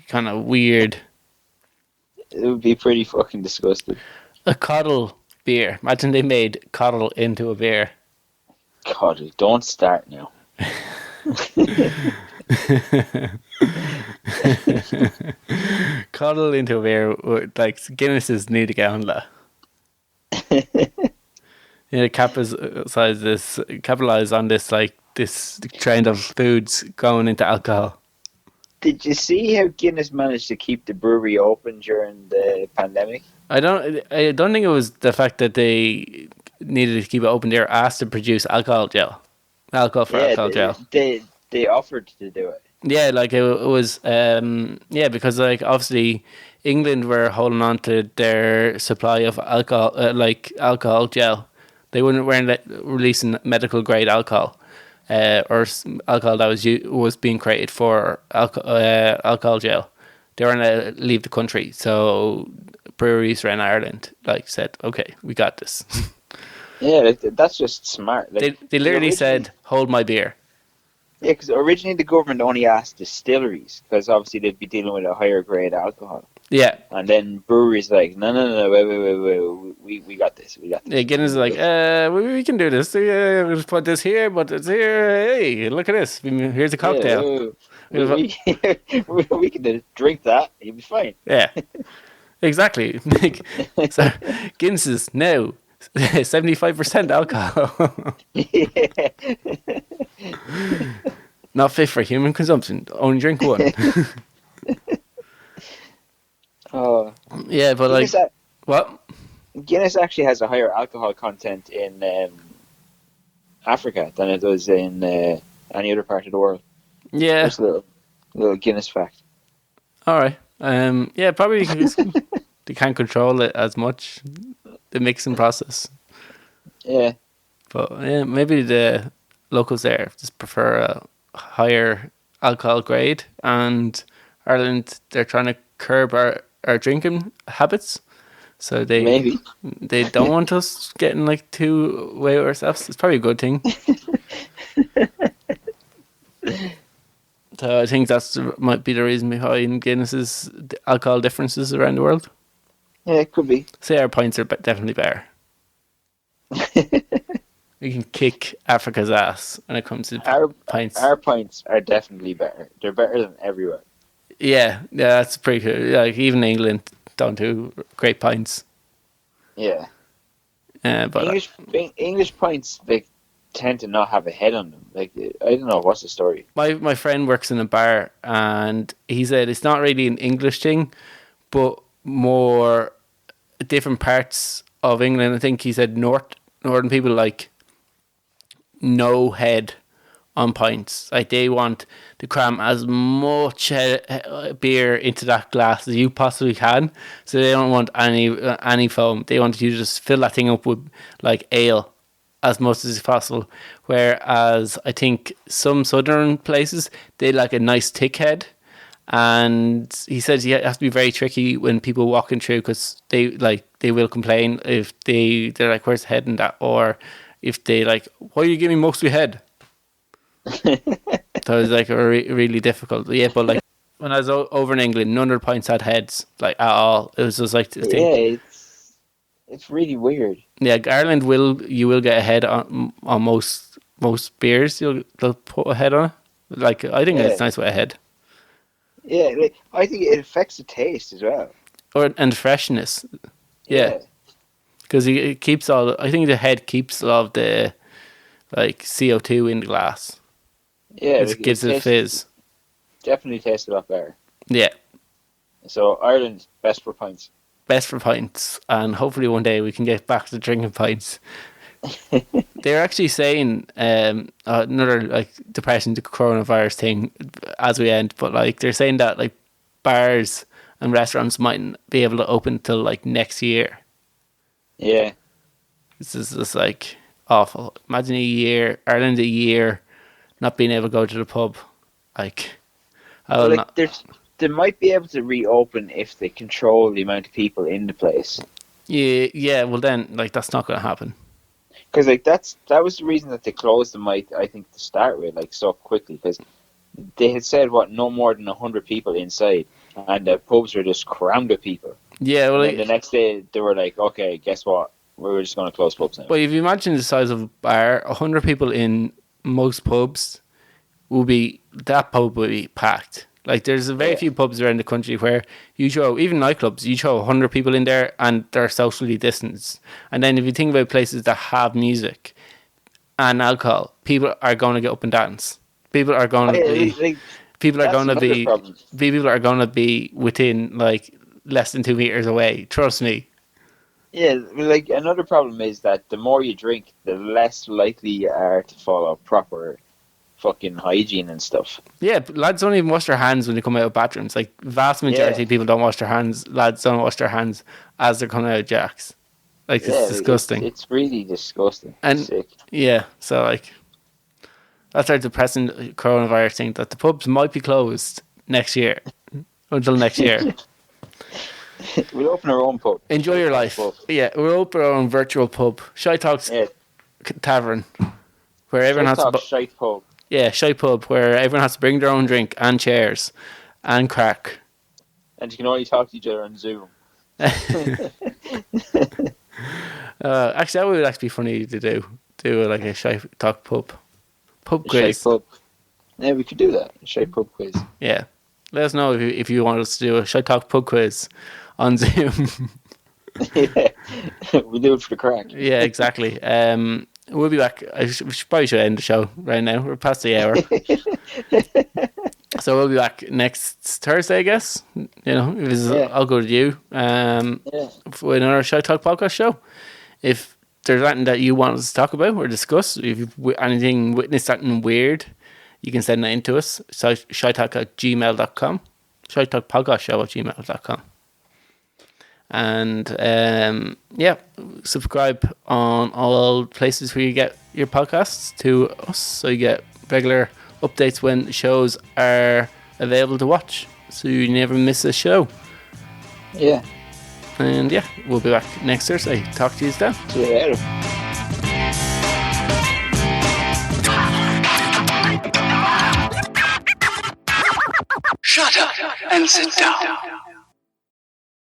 Kind of weird. It would be pretty fucking disgusting. A coddle beer. Imagine they made coddle into a beer. Coddle, don't start now. Coddle into a beer, like Guinnesses need to get on that. Capitalize on this, like, this trend of foods going into alcohol. Did you see how Guinness managed to keep the brewery open during the pandemic? I don't think it was the fact that they needed to keep it open. They were asked to produce alcohol gel. Alcohol gel. They offered to do it. Yeah, like it was, because like obviously England were holding on to their supply of alcohol, like alcohol gel. They weren't releasing medical grade alcohol, alcohol that was being created for alcohol gel. They weren't allowed to leave the country, so breweries around Ireland like said, "Okay, we got this." Yeah, like, that's just smart. Like They literally said, "Hold my beer." yeah, because originally the government only asked distilleries because obviously they'd be dealing with a higher grade alcohol, Yeah, and then breweries like, no, wait, we got this, we got yeah, this. Guinness is like, we can do this. We'll put this here, but it's here. Hey, look at this. Here's a Yeah, cocktail. we can drink that. You'll be fine. Yeah, exactly. Like, so Guinness is now 75% alcohol. Yeah. Not fit for human consumption. Only drink one. Oh, Yeah, but like, Guinness, a- what? Guinness actually has a higher alcohol content in Africa than it does in any other part of the world. Yeah. Just a little Guinness fact. All right. Yeah, probably because they can't control it as much, the mixing process. Yeah. But yeah, maybe the locals there just prefer a higher alcohol grade, and Ireland, they're trying to curb our drinking habits. So Maybe. they don't want us getting like too away with ourselves. It's probably a good thing. So I think might be the reason behind Guinness's alcohol differences around the world. Yeah, it could be. Say our pints are definitely better. We can kick Africa's ass when it comes to pints. Our pints are definitely better. They're better than everywhere. Yeah, that's pretty cool. Like even England don't do great pints. Yeah. But English pints, they tend to not have a head on them. Like, I don't know, what's the story? my friend works in a bar, and he said it's not really an English thing, but more different parts of England. I think he said northern people like no head on pints. Like they want to cram as much beer into that glass as you possibly can. So they don't want any foam. They want you to just fill that thing up with like ale as much as possible. Whereas I think some southern places, they like a nice thick head. And he says you have to be very tricky when people walking through, because they will complain if they're like, where's the head in that? Or if they like, why are you giving most of your head? So it's like really difficult. Yeah, but like when I was over in England, none of the pints had heads, like at all. It was just like this thing. Yeah, it's really weird. Yeah, Ireland you will get a head on most beers. They'll put a head on it. Like I think it's nice with a head. Yeah, like, I think it affects the taste as well. And freshness. Yeah. Because it keeps I think the head keeps a lot of the like CO2 in the glass. Yeah, It gives it a fizz. Definitely tastes a lot better. Yeah. So Ireland, best for pints. Best for pints, and hopefully one day we can get back to drinking pints. They're actually saying another like depressing the coronavirus thing as we end, but like they're saying that like bars and restaurants mightn't be able to open till like next year. Yeah. This is just like awful. Imagine Ireland a year not being able to go to the pub. Like, they might be able to reopen if they control the amount of people in the place. Yeah. Well, then, like, that's not going to happen. Because like that was the reason that they closed them. I think to start with, like so quickly, because they had said no more than 100 people inside, and the pubs were just crammed with people. Yeah. Well, the next day they were like, okay, guess what? We're just going to close pubs now. Well, if you imagine the size of a bar, 100 people in most pubs that pub will be packed. Like there's very few pubs around the country where even nightclubs, you throw 100 people in there and they're socially distanced. And then if you think about places that have music and alcohol, people are going to get up and dance. People are going to be within like less than 2 meters away. Trust me. Yeah, like another problem is that the more you drink, the less likely you are to fall off proper fucking hygiene and stuff. Yeah, but lads don't even wash their hands when they come out of bathrooms. Like, vast majority of people don't wash their hands. Lads don't wash their hands as they're coming out of jacks. Like, it's disgusting. It's really disgusting. And sick. yeah, so like, that's our depressing coronavirus thing, that the pubs might be closed next year. Until next year. We'll open our own pub. Enjoy your life. Yeah, we'll open our own virtual pub. Shite Talks Tavern. Where everyone has to... Shite pub. Yeah, Shite Pub, where everyone has to bring their own drink and chairs and crack. And you can only talk to each other on Zoom. Actually, that would actually be funny to do. Do like a Shite Talk pub quiz. Shite pub. Yeah, we could do that. A Shite pub quiz. Yeah. Let us know if you want us to do a Shite Talk pub quiz on Zoom. Yeah, we do it for the crack. Yeah, exactly. We'll be back. We probably should end the show right now. We're past the hour. So we'll be back next Thursday, I guess. You know, if it's all good with you. For another Shite Talk podcast show. If there's anything that you want us to talk about or discuss, if you've witnessed something weird, you can send that in to us. So shitetalk@gmail.com. shitetalkpodcastshow@gmail.com. And subscribe on all places where you get your podcasts to us, so you get regular updates when shows are available to watch, so you never miss a show. Yeah. And we'll be back next Thursday. Talk to you then. See you later. Shut up and sit down.